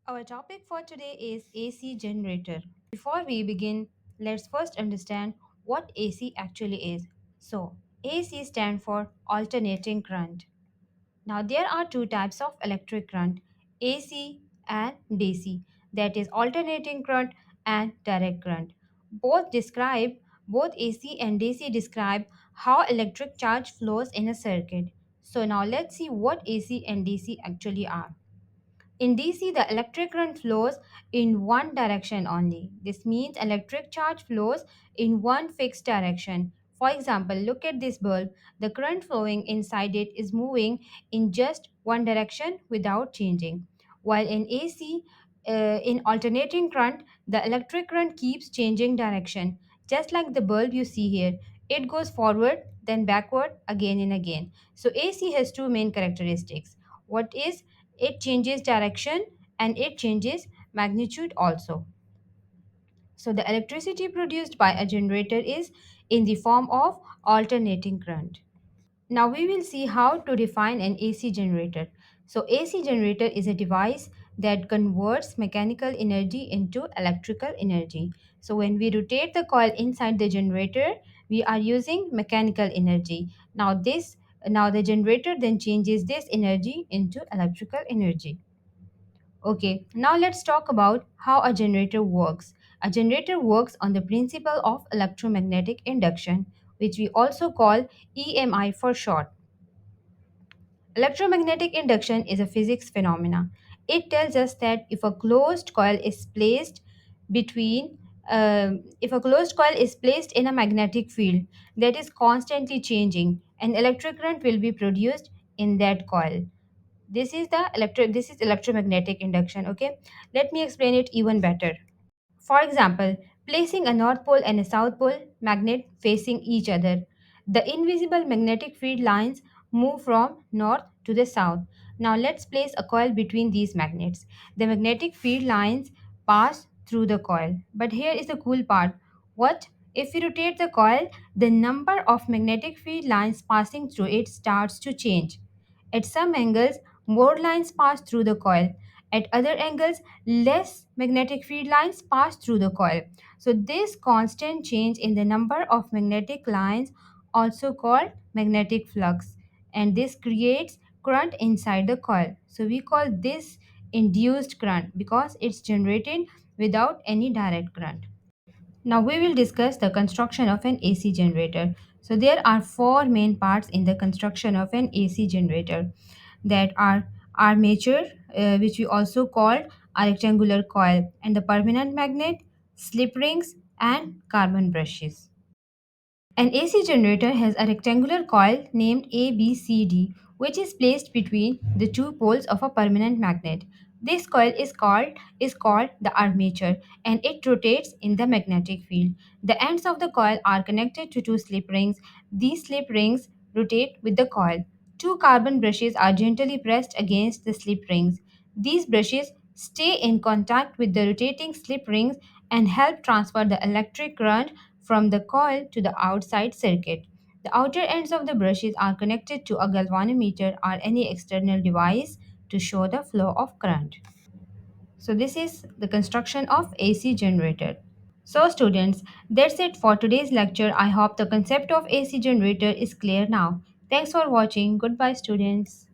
Our topic for today is AC generator. Before we begin, let's first understand what AC actually is. So, AC stands for alternating current. Now, there are two types of electric current, AC and DC, that is alternating current and direct current. Both describe both AC and DC describe how electric charge flows in a circuit. So now let's see what AC and DC actually are. In DC, the electric current flows in one direction only. This means electric charge flows in one fixed direction. For example, look at this bulb. The current flowing inside it is moving in just one direction without changing. While in AC, in alternating current, the electric current keeps changing direction. Just like the bulb you see here, it goes forward, then backward, again and again. So AC has two main characteristics. What is it changes direction and it changes magnitude also. So the electricity produced by a generator is in the form of alternating current. Now we will see how to define an AC generator. So AC generator is a device that converts mechanical energy into electrical energy. So when we rotate the coil inside the generator, we are using mechanical energy. Now the generator then changes this energy into electrical energy. Okay, now let's talk about how a generator works. A generator works on the principle of electromagnetic induction, which we also call EMI for short. Electromagnetic induction is a physics phenomena. It tells us that between if a closed coil is placed in a magnetic field that is constantly changing, an electric current will be produced in that coil. This is electromagnetic induction. Okay, let me explain it even better. For example, placing a north pole and a south pole magnet facing each other, the invisible magnetic field lines move from north to the south. Now let's place a coil between these magnets. The magnetic field lines pass through the coil. But here is the cool part. What if we rotate the coil? The number of magnetic field lines passing through it starts to change. At some angles, more lines pass through the coil. At other angles, less magnetic field lines pass through the coil. So, this constant change in the number of magnetic lines, also called magnetic flux, and this creates current inside the coil. So, we call this induced current because it's generated without any direct current. Now we will discuss the construction of an AC generator. So there are four main parts in the construction of an AC generator that are armature, which we also call a rectangular coil, and the permanent magnet, slip rings, and carbon brushes. An AC generator has a rectangular coil named ABCD, which is placed between the two poles of a permanent magnet. This coil is called the armature and it rotates in the magnetic field. The ends of the coil are connected to two slip rings. These slip rings rotate with the coil. Two carbon brushes are gently pressed against the slip rings. These brushes stay in contact with the rotating slip rings and help transfer the electric current from the coil to the outside circuit. The outer ends of the brushes are connected to a galvanometer or any external device to show the flow of current. So this is the construction of AC generator. So students, that's it for today's lecture. I hope the concept of AC generator is clear now. Thanks for watching. Goodbye students.